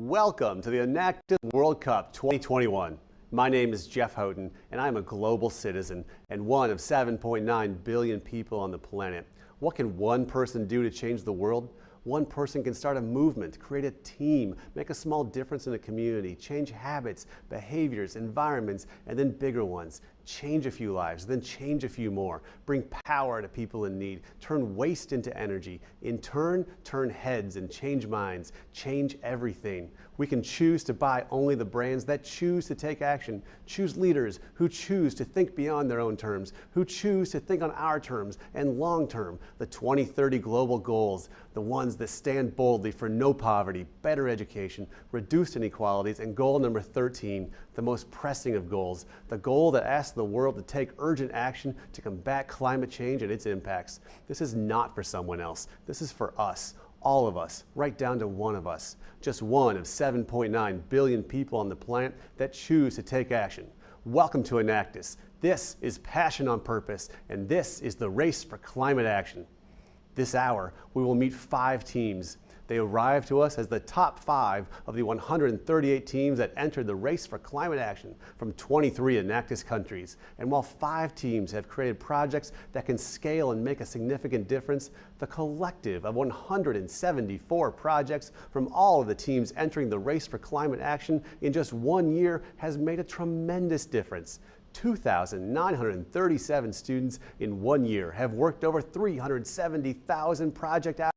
Welcome to the Enactus World Cup 2021. My name is Jeff Houghton, and I'm a global citizen and one of 7.9 billion people on the planet. What can one person do to change the world? One person can start a movement, create a team, make a small difference in a community, change habits, behaviors, environments, and then bigger ones. Change a few lives, then change a few more. Bring power to people in need. Turn waste into energy. In turn, turn heads and change minds. Change everything. We can choose to buy only the brands that choose to take action. Choose leaders who choose to think beyond their own terms, who choose to think on our terms and long term. The 2030 global goals, the ones that stand boldly for no poverty, better education, reduced inequalities, and goal number 13, the most pressing of goals, the goal that asks the world to take urgent action to combat climate change and its impacts. This is not for someone else. This is for us, all of us, right down to one of us. Just one of 7.9 billion people on the planet that choose to take action. Welcome to Enactus. This is Passion on Purpose, and this is the race for climate action. This hour, we will meet 5 teams. They arrived to us as the top 5 of the 138 teams that entered the race for climate action from 23 Enactus countries. And while 5 teams have created projects that can scale and make a significant difference, the collective of 174 projects from all of the teams entering the race for climate action in just 1 year has made a tremendous difference. 2,937 students in 1 year have worked over 370,000 project hours,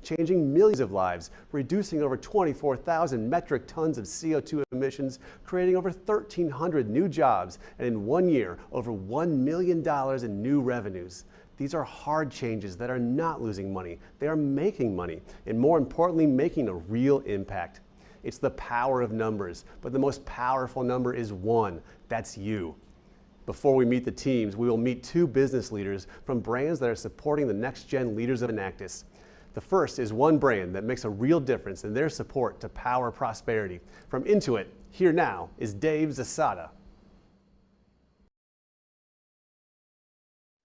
changing millions of lives, reducing over 24,000 metric tons of CO2 emissions, creating over 1,300 new jobs, and in 1 year, over $1 million in new revenues. These are hard changes that are not losing money. They are making money, and more importantly, making a real impact. It's the power of numbers, but the most powerful number is 1. That's you. Before we meet the teams, we will meet 2 business leaders from brands that are supporting the next-gen leaders of Enactus. The first is one brand that makes a real difference in their support to power prosperity. From Intuit, here now is Dave Zasada.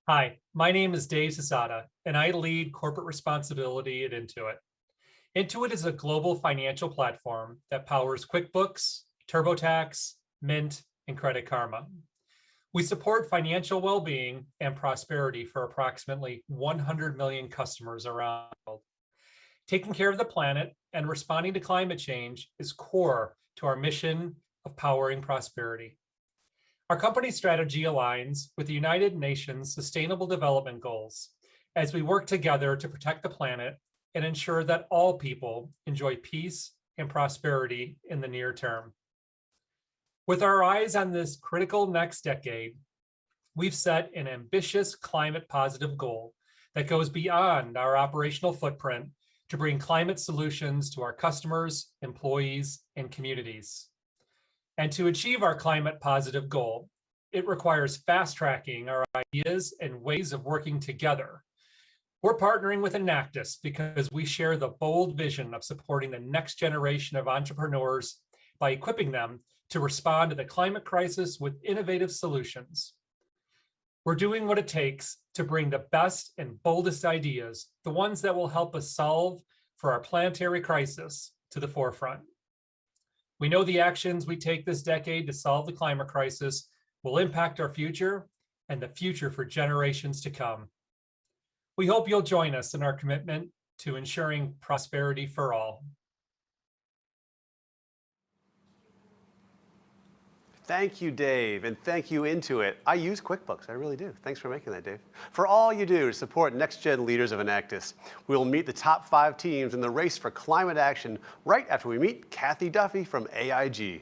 Hi, my name is Dave Zasada, and I lead corporate responsibility at Intuit. Intuit is a global financial platform that powers QuickBooks, TurboTax, Mint, and Credit Karma. We support financial well-being and prosperity for approximately 100 million customers around the world. Taking care of the planet and responding to climate change is core to our mission of powering prosperity. Our company strategy aligns with the United Nations Sustainable Development Goals as we work together to protect the planet and ensure that all people enjoy peace and prosperity in the near term. With our eyes on this critical next decade, we've set an ambitious climate positive goal that goes beyond our operational footprint to bring climate solutions to our customers, employees, and communities. And to achieve our climate positive goal, it requires fast tracking our ideas and ways of working together. We're partnering with Enactus because we share the bold vision of supporting the next generation of entrepreneurs by equipping them to respond to the climate crisis with innovative solutions. We're doing what it takes to bring the best and boldest ideas, the ones that will help us solve for our planetary crisis, to the forefront. We know the actions we take this decade to solve the climate crisis will impact our future and the future for generations to come. We hope you'll join us in our commitment to ensuring prosperity for all. Thank you, Dave, and thank you, Intuit. I use QuickBooks, I really do. Thanks for making that, Dave. For all you do to support next-gen leaders of Enactus, we will meet the top 5 teams in the race for climate action right after we meet Kathy Duffy from AIG.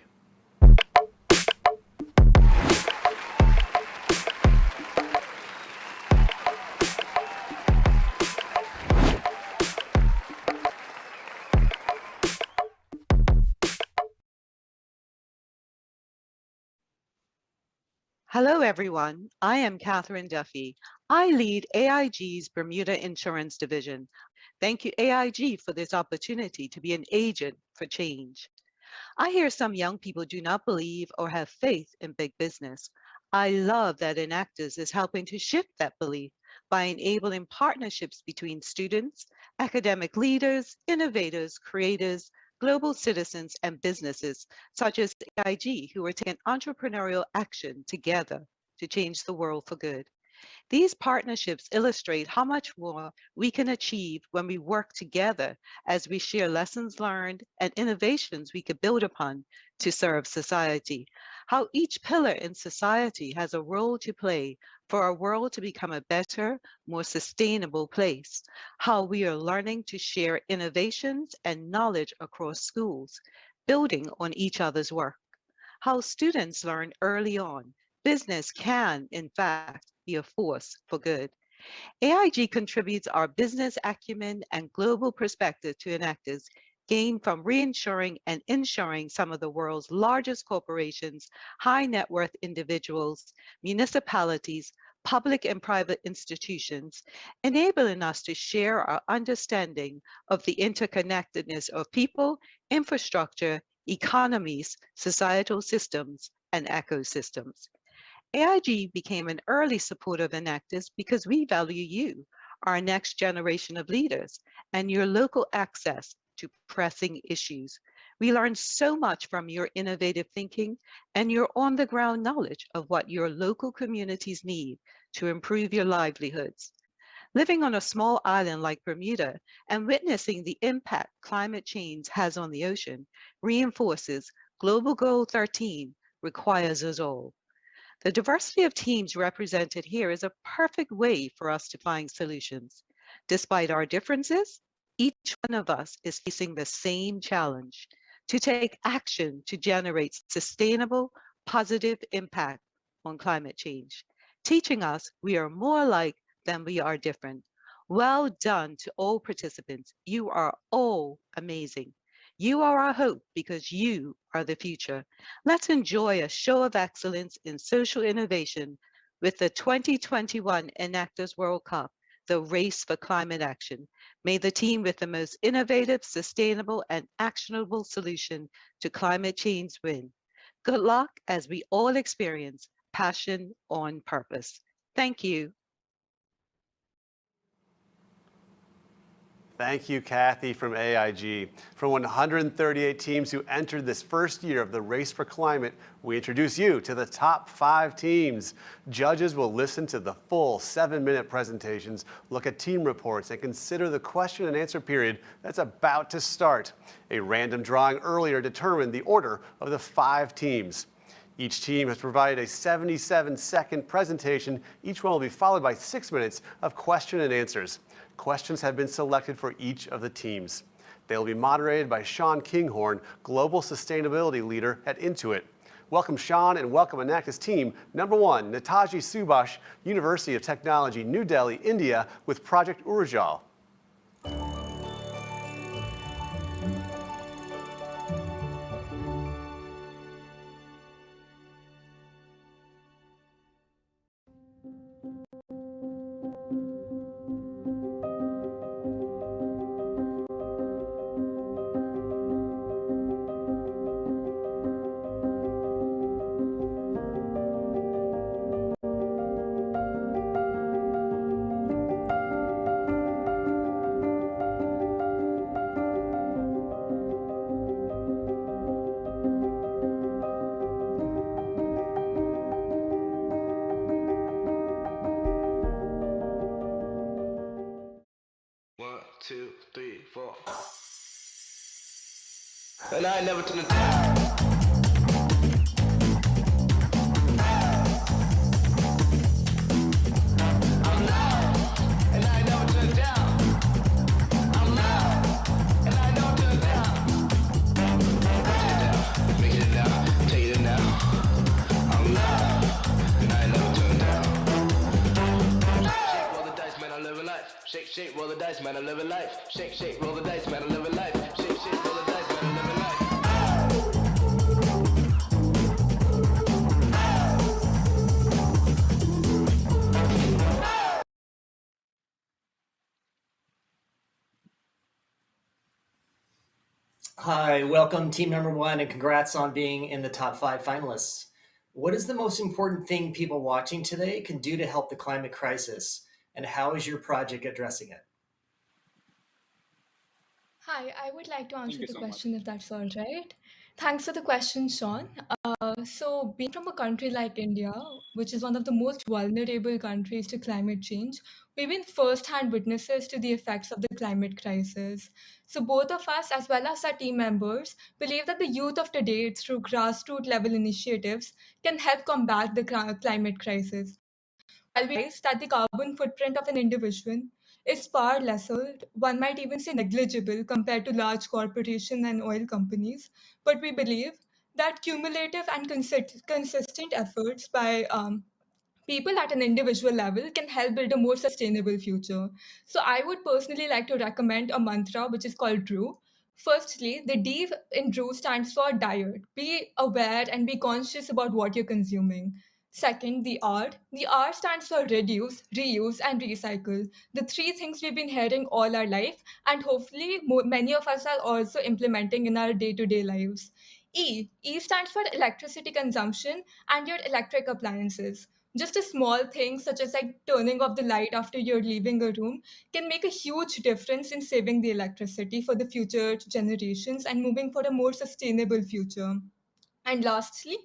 Hello, everyone. I am Catherine Duffy. I lead AIG's Bermuda Insurance Division. Thank you, AIG, for this opportunity to be an agent for change. I hear some young people do not believe or have faith in big business. I love that Enactus is helping to shift that belief by enabling partnerships between students, academic leaders, innovators, creators, global citizens and businesses such as AIG who are taking entrepreneurial action together to change the world for good. These partnerships illustrate how much more we can achieve when we work together as we share lessons learned and innovations we could build upon to serve society. How each pillar in society has a role to play for our world to become a better, more sustainable place. How we are learning to share innovations and knowledge across schools, building on each other's work. How students learn early on business can, in fact, be a force for good. AIG contributes our business acumen and global perspective to Enactus, gained from reinsuring and insuring some of the world's largest corporations, high net worth individuals, municipalities, public and private institutions, enabling us to share our understanding of the interconnectedness of people, infrastructure, economies, societal systems, and ecosystems. AIG became an early supporter of Enactus because we value you, our next generation of leaders, and your local access to pressing issues. We learn so much from your innovative thinking and your on-the-ground knowledge of what your local communities need to improve your livelihoods. Living on a small island like Bermuda and witnessing the impact climate change has on the ocean reinforces Global Goal 13 requires us all. The diversity of teams represented here is a perfect way for us to find solutions. Despite our differences, each one of us is facing the same challenge to take action to generate sustainable, positive impact on climate change, teaching us we are more alike than we are different. Well done to all participants. You are all amazing. You are our hope because you are the future. Let's enjoy a show of excellence in social innovation with the 2021 Enactus World Cup, the race for climate action. May the team with the most innovative, sustainable, and actionable solution to climate change win. Good luck as we all experience passion on purpose. Thank you. Thank you, Kathy from AIG. From 138 teams who entered this first year of the Race for Climate, we introduce you to the top 5 teams. Judges will listen to the full 7-minute presentations, look at team reports, and consider the question and answer period that's about to start. A random drawing earlier determined the order of the 5 teams. Each team has provided a 77-second presentation. Each one will be followed by 6 minutes of question and answers. Questions have been selected for each of the teams. They will be moderated by Sean Kinghorn, Global Sustainability Leader at Intuit. Welcome, Sean, and welcome Enactus team number 1, Netaji Subhash, University of Technology, New Delhi, India, with Project Urjal. And I ain't never turn it down. I'm loud, and I ain't never turn it down. I'm loud, and I ain't never turn it down. Make it now, take it now. I'm loud, and I ain't never turn it down. Shake, roll the dice, man, I live a life. Shake, shake, roll the dice, man, I live a life. Shake, shake, roll the dice, man, I live a life. Shake, shake, roll the dice, man, I live a life. Hi, welcome team number 1 and congrats on being in the top 5 finalists. What is the most important thing people watching today can do to help the climate crisis, and how is your project addressing it? Hi, I would like to Thank answer you the so much. question if that's all right. Thanks for the question, Sean. So, being from a country like India, which is one of the most vulnerable countries to climate change, we've been first-hand witnesses to the effects of the climate crisis. So, both of us, as well as our team members, believe that the youth of today, through grassroots level initiatives, can help combat the climate crisis. While we realize that the carbon footprint of an individual is far lesser, one might even say negligible compared to large corporations and oil companies, but we believe that cumulative and consistent efforts by people at an individual level can help build a more sustainable future. So I would personally like to recommend a mantra which is called DREW. Firstly, the D in DREW stands for diet. Be aware and be conscious about what you're consuming. Second, the R. The R stands for reduce, reuse, and recycle. The three things we've been hearing all our life, and hopefully many of us are also implementing in our day-to-day lives. E. E stands for electricity consumption and your electric appliances. Just a small thing, such as like turning off the light after you're leaving a room, can make a huge difference in saving the electricity for the future generations and moving for a more sustainable future. And lastly,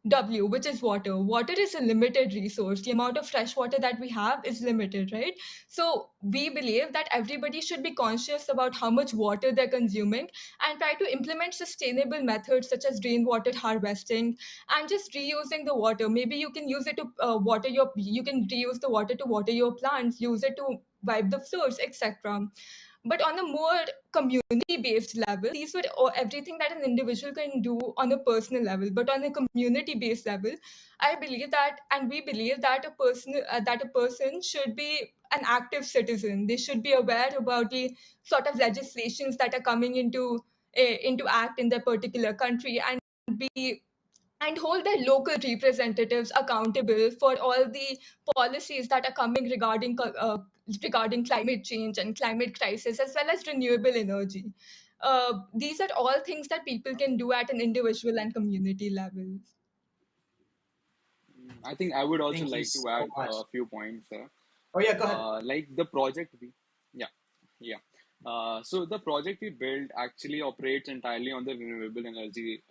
W, which is water. Water is a limited resource. The amount of fresh water that we have is limited, right? So we believe that everybody should be conscious about how much water they're consuming and try to implement sustainable methods such as rainwater harvesting and just reusing the water. Maybe you can use it to you can reuse the water to water your plants, use it to wipe the floors, etc. But on a more community based level, these were everything that an individual can do on a personal level. But on a community based level, I believe that, and we believe that a person should be an active citizen. They should be aware about the sort of legislations that are coming into act in their particular country, and be and hold their local representatives accountable for all the policies that are coming regarding climate change and climate crisis, as well as renewable energy. These are all things that people can do at an individual and community level. I think I would also Thank you like to so add much. a few points there. Oh yeah, go ahead. Like the project we, yeah, yeah. So the project we built actually operates entirely on the renewable energy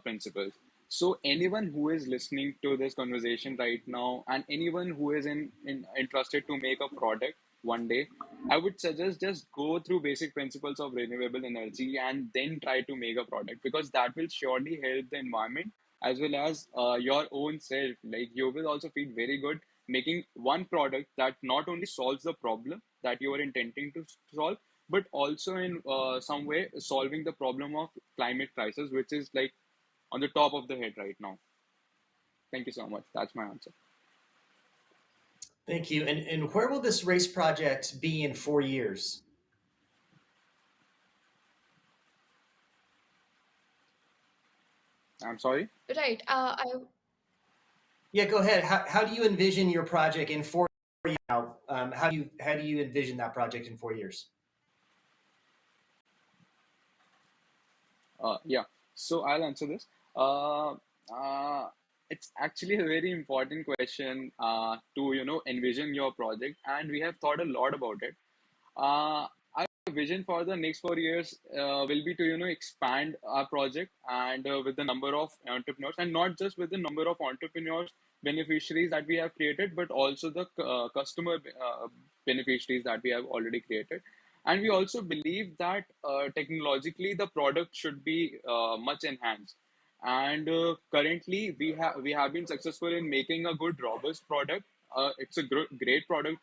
principles. So anyone who is listening to this conversation right now, and anyone who is interested to make a product one day, I would suggest just go through basic principles of renewable energy and then try to make a product, because that will surely help the environment as well as your own self. Like you will also feel very good making one product that not only solves the problem that you are intending to solve, but also in some way solving the problem of climate crisis, which is like on the top of the head right now. Thank you so much. That's my answer. Thank you. And where will this race project be in 4 years? I'm sorry. Right. Yeah, go ahead. How do you envision your project in 4 years now? How do you envision that project in 4 years? Yeah. So I'll answer this. Uh, it's actually a very important question to envision your project, and we have thought a lot about it. Our vision for the next 4 years will be to expand our project and with the number of entrepreneurs, and not just with the number of entrepreneurs beneficiaries that we have created, but also the customer beneficiaries that we have already created. And we also believe that technologically the product should be much enhanced. And currently we have been successful in making a good robust product. It's a great product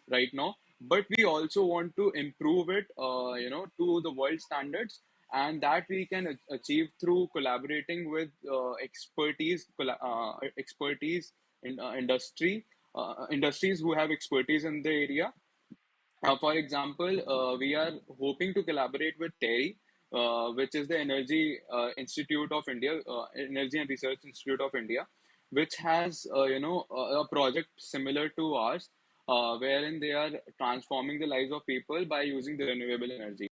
right now, but we also want to improve it to the world standards, and that we can achieve through collaborating with expertise in industries who have expertise in the area. For example, we are hoping to collaborate with TERI, which is the Energy and Research Institute of India, which has a project similar to ours, wherein they are transforming the lives of people by using the renewable energy.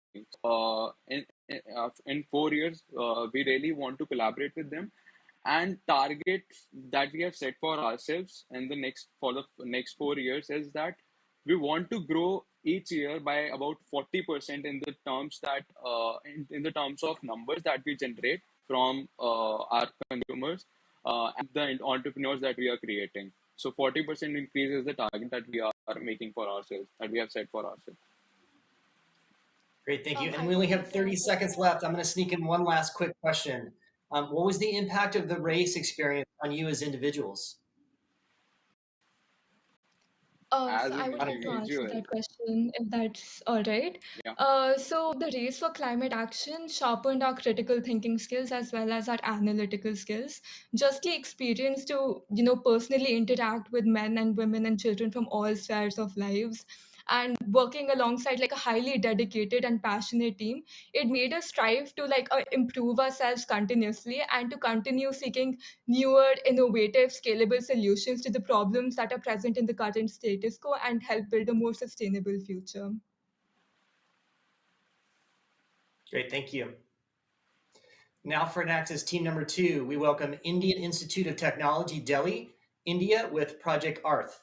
In 4 years, we really want to collaborate with them, and target that we have set for ourselves in the next 4 years is that we want to grow each year by about 40% in the terms that in the terms of numbers that we generate from our consumers and the entrepreneurs that we are creating. So 40% increase is the target that we are making for ourselves, that we have set for ourselves. Great, thank you. And I we only would have like to 30 add that. seconds left. I'm going to sneak in one last quick question. What was the impact of the race experience on you as individuals? As So I an would like to answer individual, that question if that's all right. yeah. So the race for climate action sharpened our critical thinking skills as well as our analytical skills. Just the experience to, personally interact with men and women and children from all spheres of lives and working alongside like a highly dedicated and passionate team, it made us strive to improve ourselves continuously and to continue seeking newer, innovative, scalable solutions to the problems that are present in the current status quo and help build a more sustainable future. Great, thank you. Now for Enactus team number 2, we welcome Indian Institute of Technology, Delhi, India with Project Arth.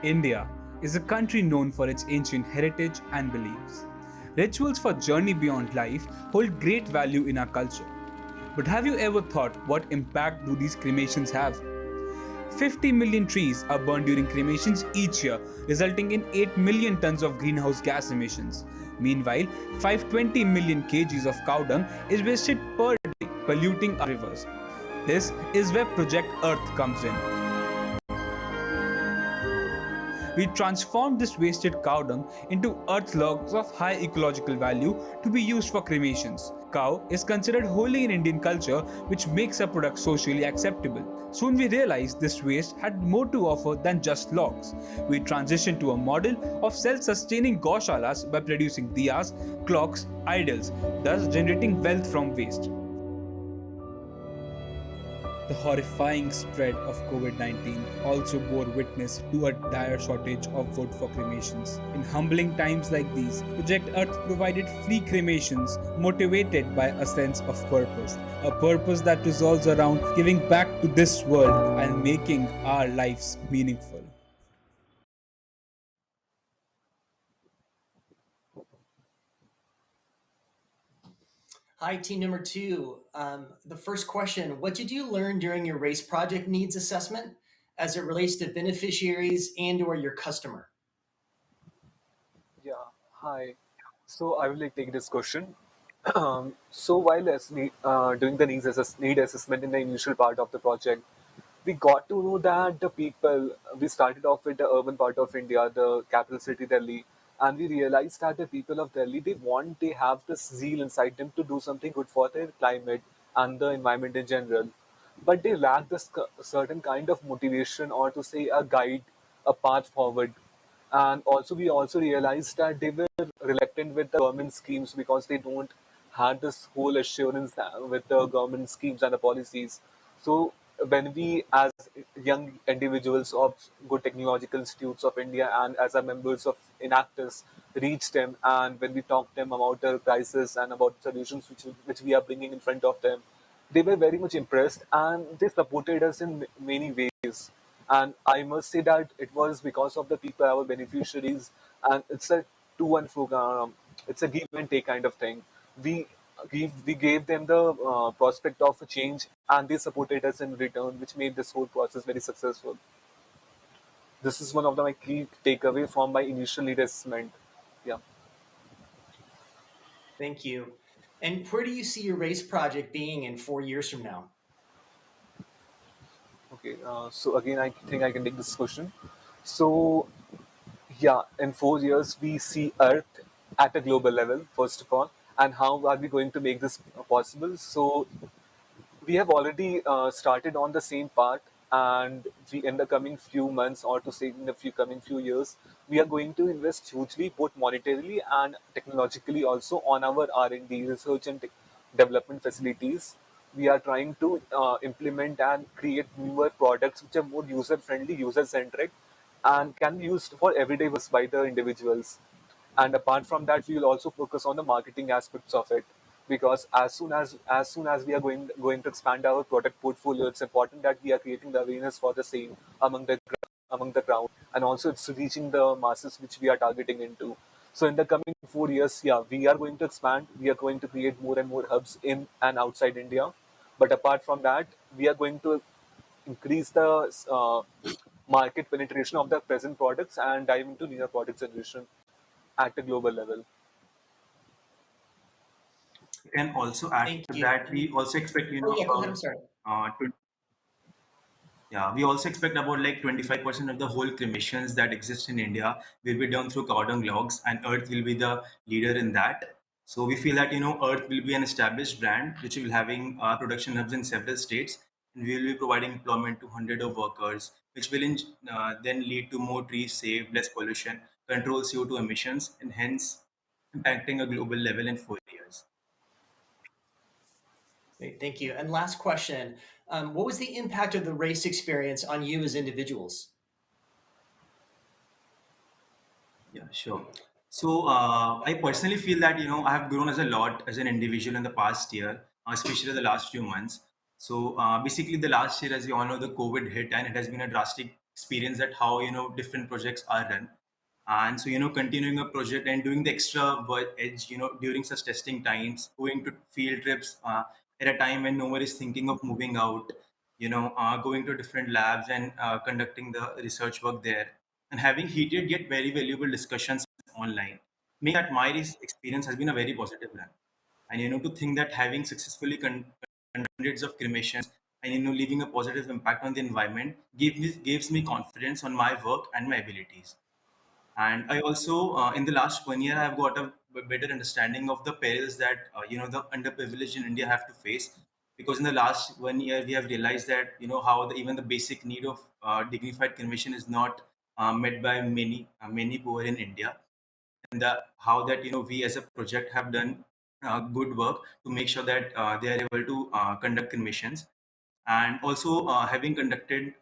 India is a country known for its ancient heritage and beliefs. Rituals for journey beyond life hold great value in our culture. But have you ever thought what impact do these cremations have? 50 million trees are burned during cremations each year, resulting in 8 million tons of greenhouse gas emissions. Meanwhile, 520 million kgs of cow dung is wasted per day, polluting our rivers. This is where Project Earth comes in. We transformed this wasted cow dung into earth logs of high ecological value to be used for cremations. Cow is considered holy in Indian culture, which makes a product socially acceptable. Soon we realized this waste had more to offer than just logs. We transitioned to a model of self-sustaining gaushalas by producing diyas, clocks, idols, thus generating wealth from waste. The horrifying spread of COVID-19 also bore witness to a dire shortage of wood for cremations. In humbling times like these, Project Earth provided free cremations motivated by a sense of purpose. A purpose that revolves around giving back to this world and making our lives meaningful. Hi, team number 2. The first question, what did you learn during your race project needs assessment as it relates to beneficiaries and or your customer? Yeah, hi. So I will take this question. So while doing the need assessment in the initial part of the project, we got to know that the people, we started off with the urban part of India, the capital city Delhi, and we realized that the people of Delhi, they have this zeal inside them to do something good for their climate and the environment in general. But they lack this certain kind of motivation or to say a guide, a path forward. And also we also realized that they were reluctant with the government schemes because they don't had this whole assurance with the government schemes and the policies. So when we as young individuals of good technological institutes of India and as a members of Enactus reach them, and when we talk them about the crisis and about solutions which we are bringing in front of them, they were very much impressed and they supported us in many ways. And I must say that it was because of the people, our beneficiaries, and it's a to and fro, it's a give and take kind of thing. We we gave them the prospect of a change, and they supported us in return, which made this whole process very successful. This is one of my key takeaway from my initial lead assessment. Yeah. Thank you. And where do you see your race project being in 4 years from now? Okay. So again, I think I can take this question. So yeah, in 4 years, we see Earth at a global level, first of all. And how are we going to make this possible? So, we have already started on the same path, and we, in the coming few months, or to say in the coming few years, we are going to invest hugely, both monetarily and technologically, also on our R&D, research and development facilities. We are trying to implement and create newer products which are more user friendly, user centric, and can be used for everyday use by the individuals. And apart from that, we will also focus on the marketing aspects of it, because as soon as we are going to expand our product portfolio, it's important that we are creating the awareness for the same among the crowd, and also it's reaching the masses which we are targeting into. So in the coming 4 years, yeah, we are going to expand. We are going to create more and more hubs in and outside India. But apart from that, we are going to increase the market penetration of the present products and dive into newer product generation at a global level. Can also add Thank to you. that, we also expect, Oh yeah, go ahead. I'm about sorry. 20, yeah, we also expect about like 25% of the whole cremations that exist in India will be done through cordon logs, and Earth will be the leader in that. So we feel that Earth will be an established brand which will having production hubs in several states, and we will be providing employment to hundreds of workers, which will then lead to more trees saved, less pollution, control CO2 emissions, and hence impacting a global level in 4 years. Great, thank you. And last question, what was the impact of the race experience on you as individuals? Yeah, sure. So I personally feel that I have grown as a lot as an individual in the past year, especially the last few months. So basically, the last year, as you all know, the COVID hit, and it has been a drastic experience at how different projects are run. And so continuing a project and doing the extra edge, during such testing times, going to field trips at a time when no one is thinking of moving out, going to different labs and conducting the research work there, and having heated yet very valuable discussions online, make that my experience has been a very positive one. And to think that having successfully hundreds of cremations and leaving a positive impact on the environment gives me confidence on my work and my abilities. And I also, in the last 1 year, I've got a better understanding of the perils that the underprivileged in India have to face. Because in the last 1 year, we have realized that how even the basic need of dignified cremation is not met by many poor in India, and how that we as a project have done good work to make sure that they are able to conduct cremations. And also having conducted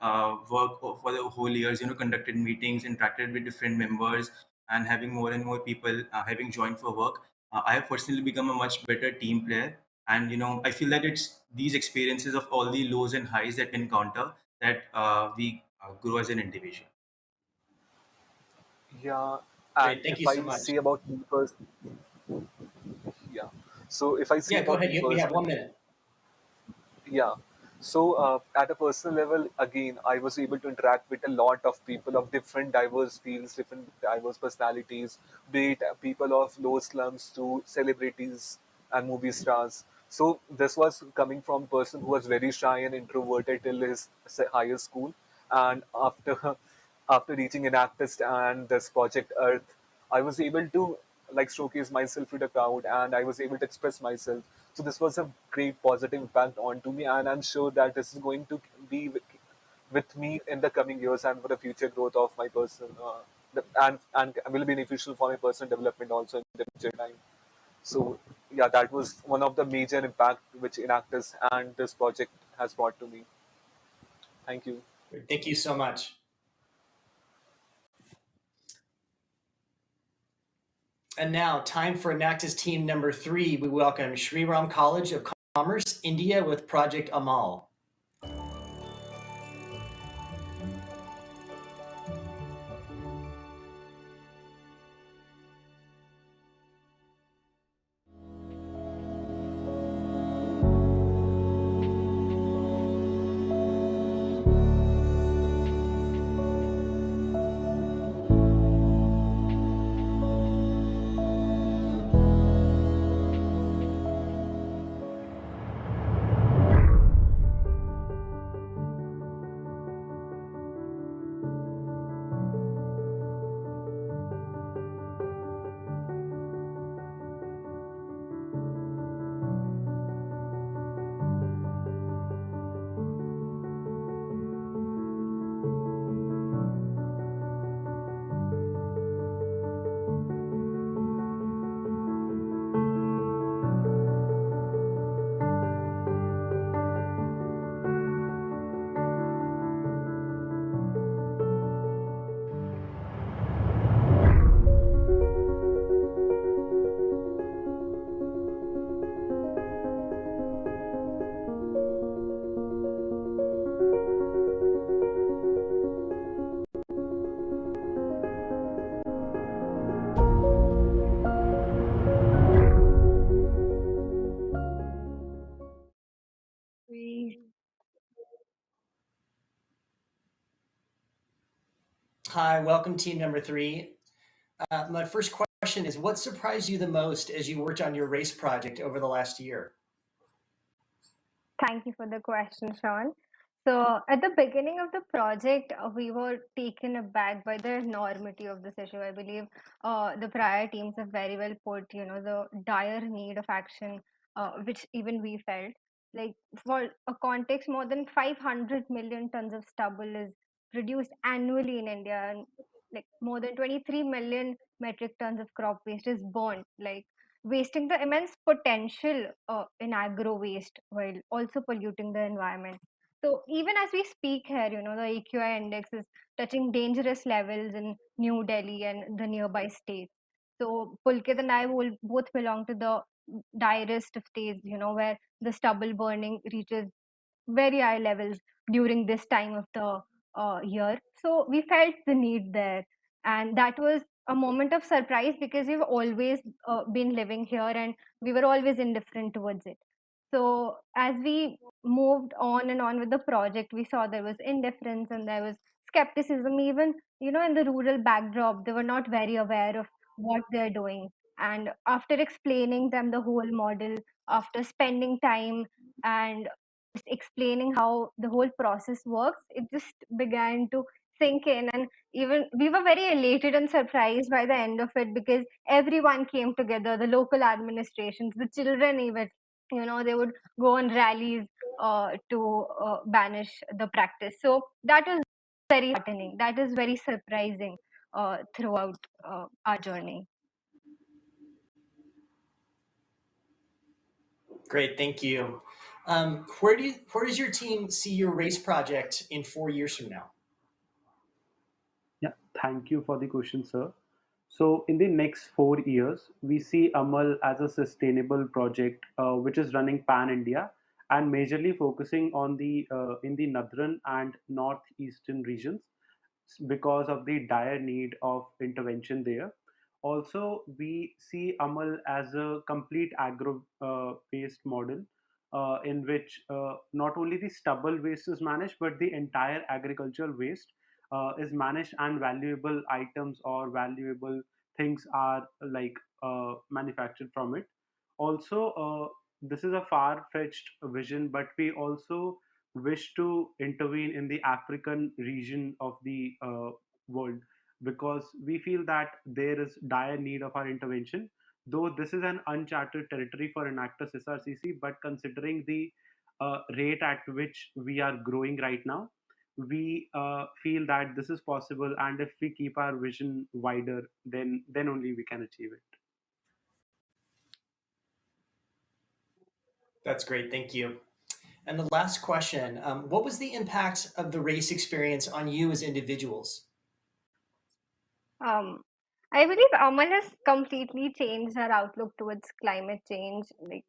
work for the whole years, conducted meetings, interacted with different members, and having more and more people having joined for work, I have personally become a much better team player. And I feel that it's these experiences of all the lows and highs that we encounter that we grow as an individual. Yeah, and Great, thank if you so I much. say about me first, yeah. So if I say Yeah, go about ahead. me We have personally, 1 minute. yeah. So at a personal level, again, I was able to interact with a lot of people of different diverse fields, different diverse personalities, be it people of low slums to celebrities and movie stars. So this was coming from a person who was very shy and introverted till his higher school, and after after reaching Enactus and this project Earth, I was able to like showcase myself to the crowd, and I was able to express myself. So this was a great positive impact onto me, and I'm sure that this is going to be with me in the coming years and for the future growth of my person, and will be beneficial for my personal development also in the future time. So yeah, that was one of the major impact which Enactus and this project has brought to me. Thank you. Great, thank you so much. And now, time for Enactus team number 3. We welcome Shri Ram College of Commerce, India, with Project Amal. Hi, welcome team number 3. My first question is, what surprised you the most as you worked on your race project over the last year? Thank you for the question, Sean. So, at the beginning of the project, we were taken aback by the enormity of this issue. I believe the prior teams have very well put, the dire need of action, which even we felt. Like, for a context, more than 500 million tons of stubble is produced annually in India, and like more than 23 million metric tons of crop waste is burned. Like, wasting the immense potential in agro waste while also polluting the environment. So even as we speak here, the AQI index is touching dangerous levels in New Delhi and the nearby states. So Pulkit and I will both belong to the direst of states, where the stubble burning reaches very high levels during this time of the year. So we felt the need there. And that was a moment of surprise because we've always been living here and we were always indifferent towards it. So as we moved on and on with the project, we saw there was indifference and there was skepticism. Even, in the rural backdrop, they were not very aware of what they're doing. And after explaining them the whole model, after spending time and just explaining how the whole process works, it just began to sink in. And even we were very elated and surprised by the end of it because everyone came together, the local administrations, the children, even, they would go on rallies to banish the practice. So that was very heartening. That is very surprising throughout our journey. Great, thank you. Where does your team see your race project in 4 years from now? Yeah, thank you for the question, sir. So, in the next 4 years, we see Amal as a sustainable project which is running pan India and majorly focusing on the in the northern and northeastern regions because of the dire need of intervention there. Also, we see Amal as a complete agro based model in which not only the stubble waste is managed, but the entire agricultural waste is managed, and valuable items or valuable things are like manufactured from it. Also, this is a far fetched vision, but we also wish to intervene in the African region of the world because we feel that there is dire need of our intervention. Though this is an uncharted territory for Enactus SRCC, but considering the rate at which we are growing right now, we feel that this is possible, and if we keep our vision wider, then only we can achieve it. That's great, thank you. And the last question, what was the impact of the race experience on you as individuals? I believe Amal has completely changed our outlook towards climate change, like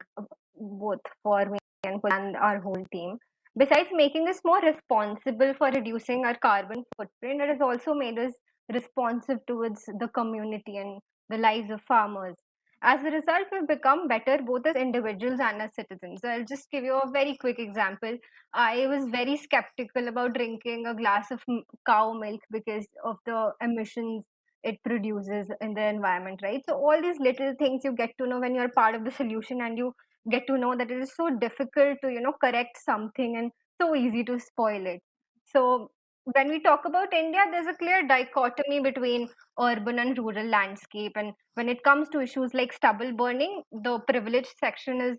both for me and our whole team. Besides making us more responsible for reducing our carbon footprint, it has also made us responsive towards the community and the lives of farmers. As a result, we've become better both as individuals and as citizens. So I'll just give you a very quick example. I was very skeptical about drinking a glass of cow milk because of the emissions it produces in the environment, right? So all these little things you get to know when you're part of the solution, and you get to know that it is so difficult to correct something and so easy to spoil it. So when we talk about India, there's a clear dichotomy between urban and rural landscape, and when it comes to issues like stubble burning, the privileged section is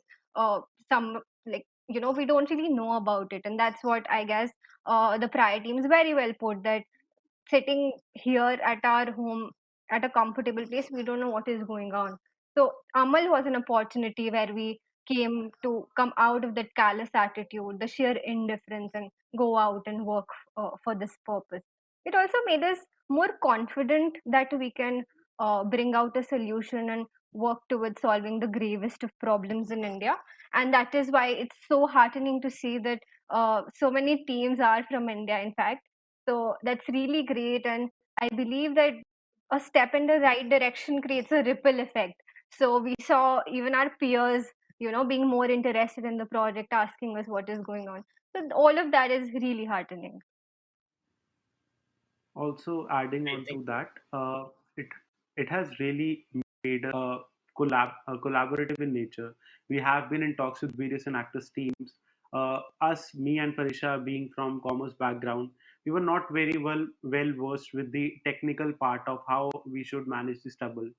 some like we don't really know about it. And that's what I guess the prior team is very well put, that sitting here at our home at a comfortable place, we don't know what is going on. So Amal was an opportunity where we came to come out of that callous attitude, the sheer indifference, and go out and work for this purpose. It also made us more confident that we can bring out a solution and work towards solving the gravest of problems in India. And that is why it's so heartening to see that so many teams are from India, in fact. So that's really great. And I believe that a step in the right direction creates a ripple effect. So we saw even our peers, being more interested in the project, asking us what is going on. So all of that is really heartening. Also, adding Great, on thank to you. that, it it has really made collaborative in nature. We have been in talks with various Enactus teams. Us, me and Parisha, being from commerce background, we were not very well versed with the technical part of how we should manage the stubble.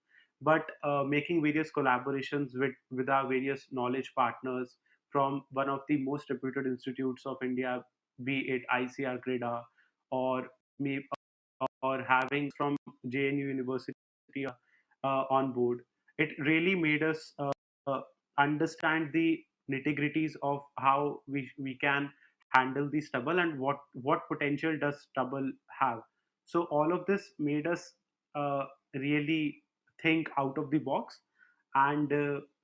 But making various collaborations with our various knowledge partners from one of the most reputed institutes of India, be it ICR Creda or me or having from JNU University on board. It really made us uh, understand the nitty gritties of how we can handle the stubble and what potential does stubble have. So all of this made us really think out of the box, and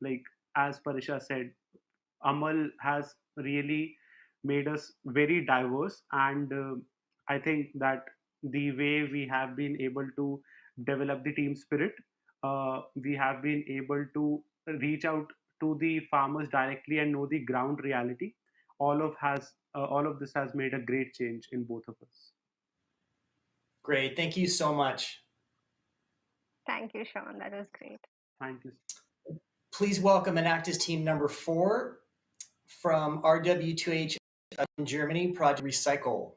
like as Parisha said, Amal has really made us very diverse, and I think that the way we have been able to develop the team spirit, we have been able to reach out to the farmers directly and know the ground reality. All of this has made a great change in both of us. Great, thank you so much. Thank you, Sean. That was great. Thank you. Please welcome Enactus team number 4 from RW2H in Germany, Project Recycle.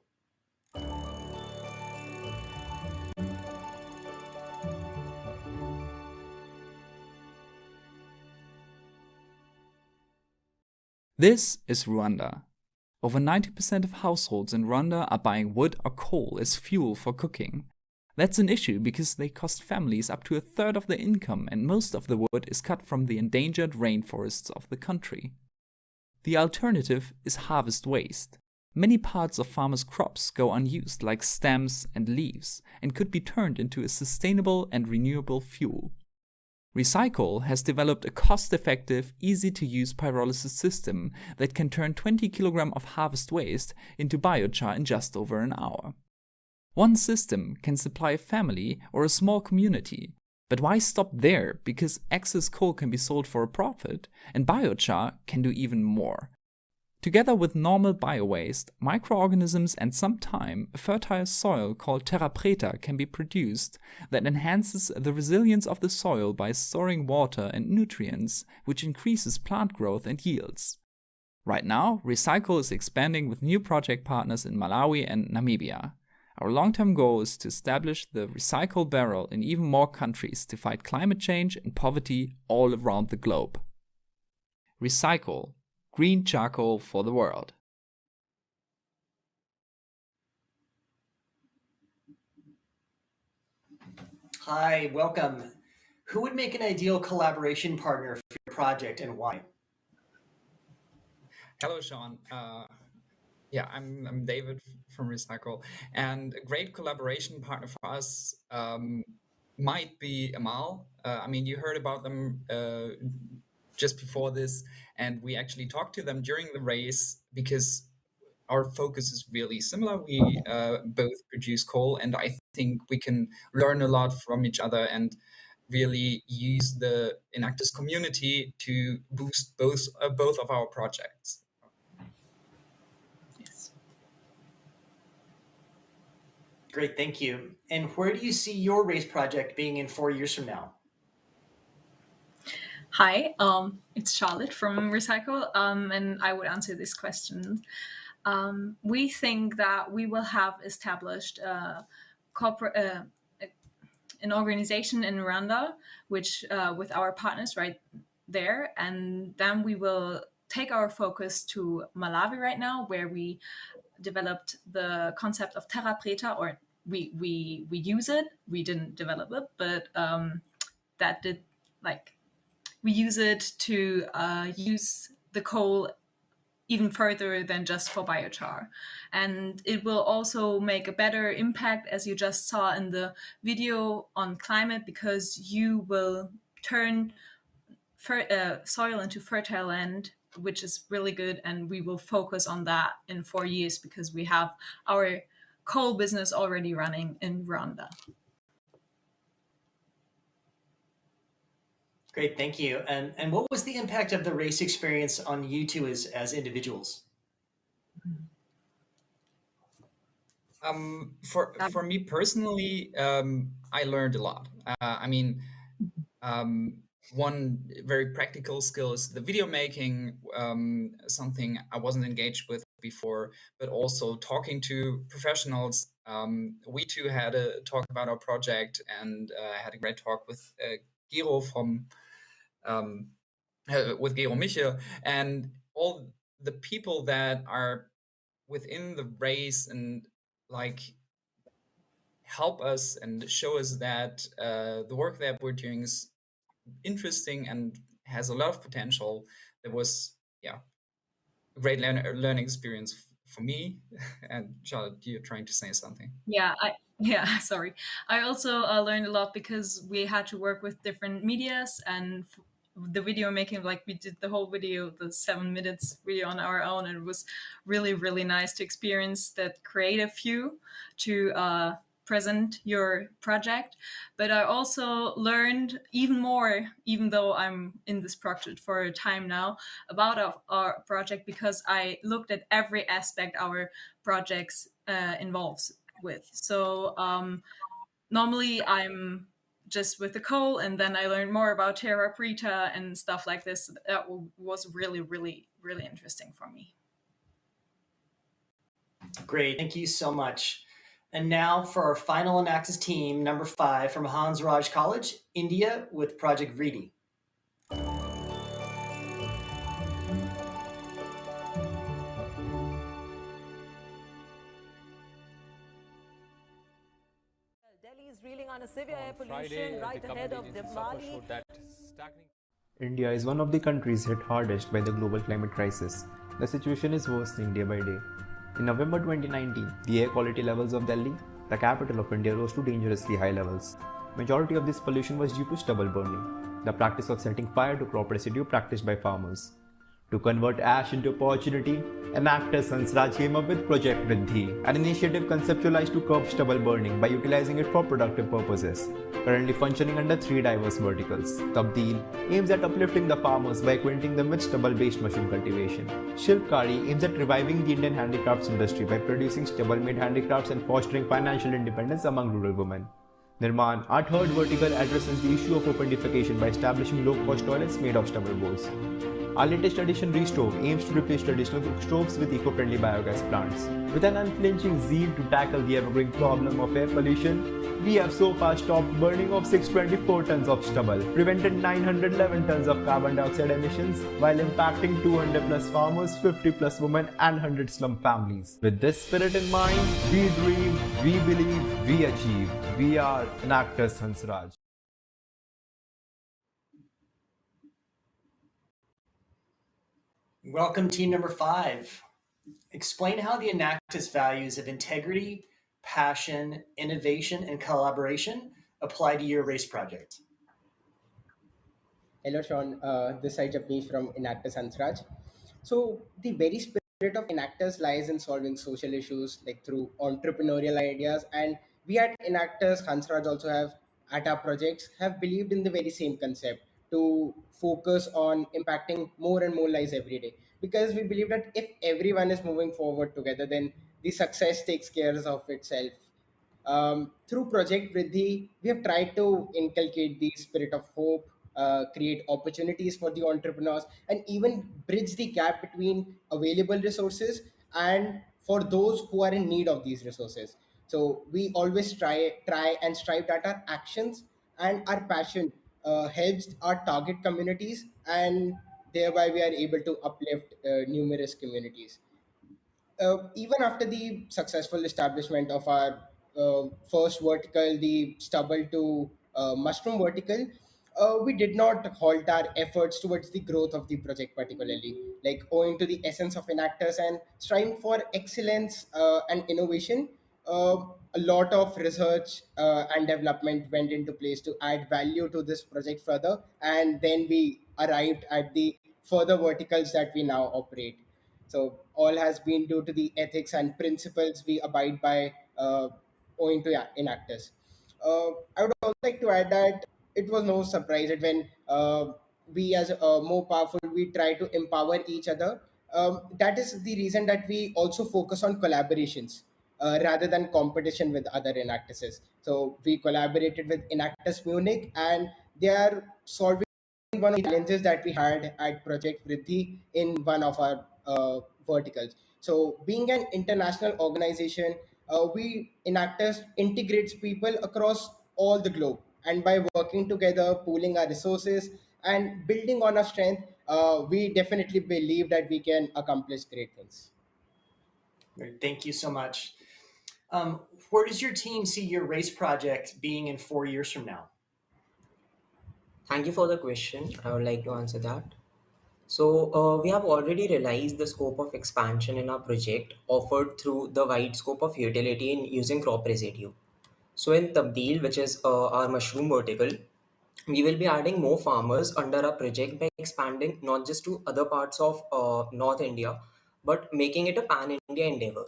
This is Rwanda. Over 90% of households in Rwanda are buying wood or coal as fuel for cooking. That's an issue because they cost families up to a third of their income, and most of the wood is cut from the endangered rainforests of the country. The alternative is harvest waste. Many parts of farmers' crops go unused, like stems and leaves, and could be turned into a sustainable and renewable fuel. Recycle has developed a cost-effective, easy-to-use pyrolysis system that can turn 20 kg of harvest waste into biochar in just over an hour. One system can supply a family or a small community. But why stop there? Because excess coal can be sold for a profit, and biochar can do even more. Together with normal biowaste, microorganisms and sometime a fertile soil called terra preta can be produced that enhances the resilience of the soil by storing water and nutrients, which increases plant growth and yields. Right now, Recycle is expanding with new project partners in Malawi and Namibia. Our long-term goal is to establish the Recycle barrel in even more countries to fight climate change and poverty all around the globe. Recycle. Green charcoal for the world. Hi, welcome. Who would make an ideal collaboration partner for your project and why? Hello, Sean. I'm David from Recycle, and a great collaboration partner for us might be Amal. You heard about them just before this, and we actually talked to them during the race because our focus is really similar. We both produce coal, and I think we can learn a lot from each other and really use the Enactus community to boost both of our projects. Great, thank you. And where do you see your race project being in 4 years from now? Hi, it's Charlotte from Recycle, and I would answer this question. We think that we will have established an organization in Rwanda, which with our partners right there, and then we will take our focus to Malawi right now, where we developed the concept of terra preta, or we use it. We didn't develop it, but we use it to use the coal even further than just for biochar. And it will also make a better impact, as you just saw in the video, on climate, because you will turn soil into fertile land, which is really good. And we will focus on that in 4 years because we have our coal business already running in Rwanda. Great, thank you. And what was the impact of the race experience on you two as individuals? For me personally, I learned a lot. I mean, one very practical skill is the video making, something I wasn't engaged with before, but also talking to professionals. We too had a talk about our project, and I had a great talk Gero from um, with Gero Miche, and all the people that are within the race and like help us and show us that the work that we're doing is interesting and has a lot of potential. There was, yeah, a great learning experience for me. And Charlotte, you're trying to say something. Yeah, sorry. I also learned a lot because we had to work with different medias and the video making, like we did the whole video, the 7 minutes video on our own, and it was really, really nice to experience that creative view to present your project. But I also learned even more, even though I'm in this project for a time now, about our project, because I looked at every aspect our projects involves with. So normally I'm just with the coal, and then I learned more about Terra Preta and stuff like this. That was really, really, really interesting for me. Great, thank you so much. And now for our final Enactus team, number 5 from Hans Raj College, India, with Project Vridi. Delhi is reeling on a severe air pollution right ahead of Diwali. India is one of the countries hit hardest by the global climate crisis. The situation is worsening day by day. In November 2019, the air quality levels of Delhi, the capital of India, rose to dangerously high levels. Majority of this pollution was due to stubble burning, the practice of setting fire to crop residue practiced by farmers. To convert ash into opportunity, Enactus Hansraj came up with Project Vriddhi, an initiative conceptualized to curb stubble burning by utilizing it for productive purposes. Currently functioning under 3 diverse verticals. Tabdeel aims at uplifting the farmers by acquainting them with stubble-based mushroom cultivation. Shilpkari aims at reviving the Indian handicrafts industry by producing stubble-made handicrafts and fostering financial independence among rural women. Nirman, our third vertical, addresses the issue of open defecation by establishing low-cost toilets made of stubble bowls. Our latest addition, Restove, aims to replace traditional cook stoves with eco-friendly biogas plants. With an unflinching zeal to tackle the ever-growing problem of air pollution, we have so far stopped burning of 624 tons of stubble, prevented 911 tons of carbon dioxide emissions, while impacting 200 plus farmers, 50 plus women, and 100 slum families. With this spirit in mind, we dream, we believe, we achieve. We are Enactus Hansraj. Welcome, team number 5. Explain how the Enactus values of integrity, passion, innovation, and collaboration apply to your race project. Hello, Sean. This is Japnesh from Enactus Hansraj. So, the very spirit of Enactus lies in solving social issues like through entrepreneurial ideas. And we at Enactus Hansraj also have at our projects have believed in the very same concept to focus on impacting more and more lives every day. Because we believe that if everyone is moving forward together, then the success takes care of itself. Through Project Vriddhi, we have tried to inculcate the spirit of hope, create opportunities for the entrepreneurs, and even bridge the gap between available resources and for those who are in need of these resources. So we always try and strive that our actions and our passion helps our target communities, and thereby we are able to uplift numerous communities. Even after the successful establishment of our first vertical, the stubble to mushroom vertical, we did not halt our efforts towards the growth of the project, particularly like owing to the essence of enactors and striving for excellence and innovation. A lot of research and development went into place to add value to this project further, and then we arrived at the further verticals that we now operate. So all has been due to the ethics and principles we abide by, owing to enactors. I would also like to add that it was no surprise that when we as more powerful, we try to empower each other. That is the reason that we also focus on collaborations. rather than competition with other Enactuses. So we collaborated with Enactus Munich, and they are solving one of the challenges that we had at Project Vriddhi in one of our verticals. So, being an international organization, we Enactus integrates people across all the globe, and by working together, pooling our resources, and building on our strength, we definitely believe that we can accomplish great things. Great. Thank you so much. Where does your team see your race project being in 4 years from now? Thank you for the question. I would like to answer that. So, we have already realized the scope of expansion in our project offered through the wide scope of utility in using crop residue. So, in Tabdeel, which is our mushroom vertical, we will be adding more farmers under our project by expanding not just to other parts of North India, but making it a pan India endeavor.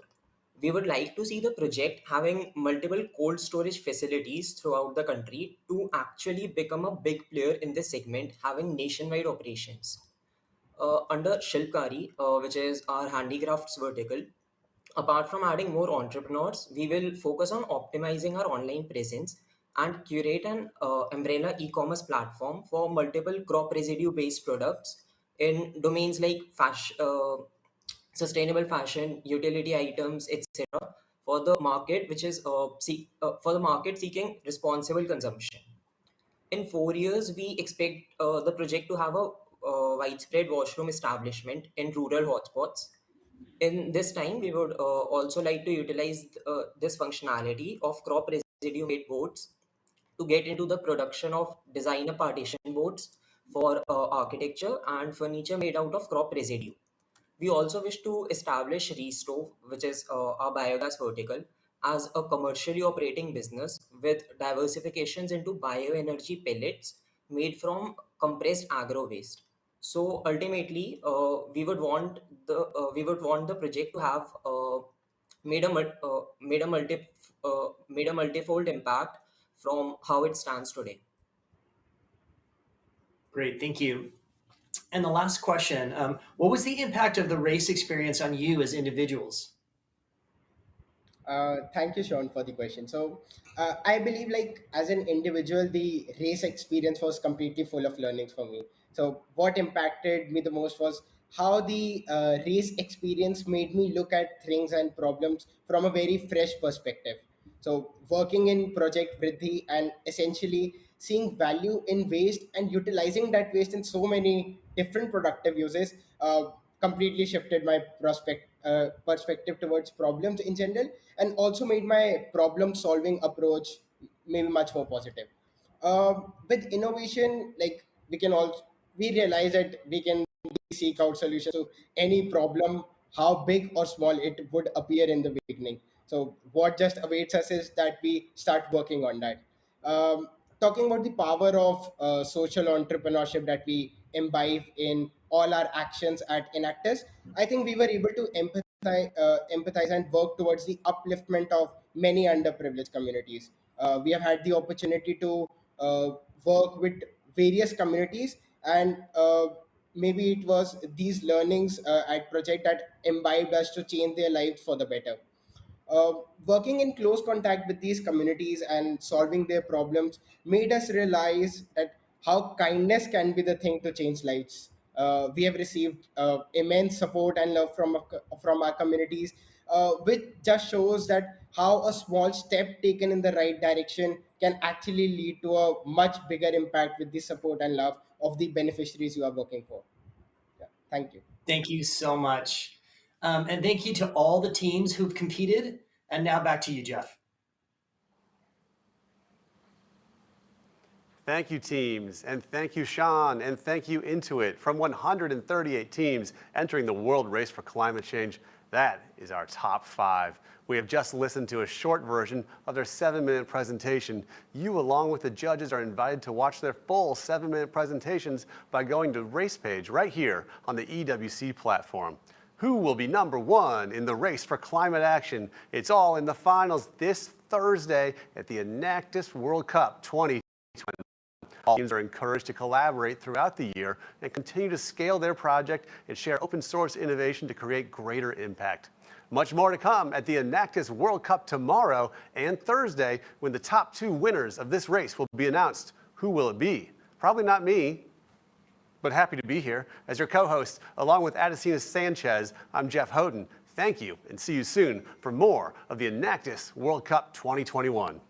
We would like to see the project having multiple cold storage facilities throughout the country to actually become a big player in this segment, having nationwide operations. Under Shilpkari, which is our handicrafts vertical, apart from adding more entrepreneurs, we will focus on optimizing our online presence and curate an umbrella e-commerce platform for multiple crop residue based products in domains like sustainable fashion, utility items, etc. for the market, which is for the market seeking responsible consumption. In 4 years, we expect the project to have a widespread washroom establishment in rural hotspots. In this time, we would also like to utilize this functionality of crop residue made boards to get into the production of designer partition boards for architecture and furniture made out of crop residue. We also wish to establish Restove, which is our biogas vertical, as a commercially operating business with diversifications into bioenergy pellets made from compressed agro waste. So ultimately, we would want the project to have made a multifold impact from how it stands today. Great, thank you. And the last question, what was the impact of the race experience on you as individuals? Thank you, Sean, for the question. So, I believe, like, as an individual, the race experience was completely full of learnings for me. So, what impacted me the most was how the race experience made me look at things and problems from a very fresh perspective. So, working in Project Vriddhi and essentially seeing value in waste and utilizing that waste in so many different productive uses completely shifted my perspective towards problems in general, and also made my problem solving approach maybe much more positive. With innovation, like, we realize that we can seek out solutions to any problem, how big or small it would appear in the beginning. So what just awaits us is that we start working on that. um, Talking about the power of social entrepreneurship that we imbibe in all our actions at Enactus, I think we were able to empathize and work towards the upliftment of many underprivileged communities. We have had the opportunity to uh, work with various communities, and maybe it was these learnings at project that imbibed us to change their lives for the better. uh, Working in close contact with these communities and solving their problems made us realize that how kindness can be the thing to change lives. We have received immense support and love from our communities, which just shows that how a small step taken in the right direction can actually lead to a much bigger impact with the support and love of the beneficiaries you are working for. Yeah, thank you. Thank you so much. And thank you to all the teams who've competed. And now back to you, Jeff. Thank you, teams, and thank you, Sean, and thank you, Intuit. From 138 teams entering the World Race for Climate Change, that is our top 5. We have just listened to a short version of their 7-minute presentation. You, along with the judges, are invited to watch their full 7-minute presentations by going to Race Page right here on the EWC platform. Who will be number 1 in the race for climate action? It's all in the finals this Thursday at the Enactus World Cup 2020. All teams are encouraged to collaborate throughout the year and continue to scale their project and share open source innovation to create greater impact. Much more to come at the Enactus World Cup tomorrow and Thursday when the top 2 winners of this race will be announced. Who will it be? Probably not me, but happy to be here. As your co-host, along with Adesina Sanchez, I'm Jeff Houghton. Thank you, and see you soon for more of the Enactus World Cup 2021.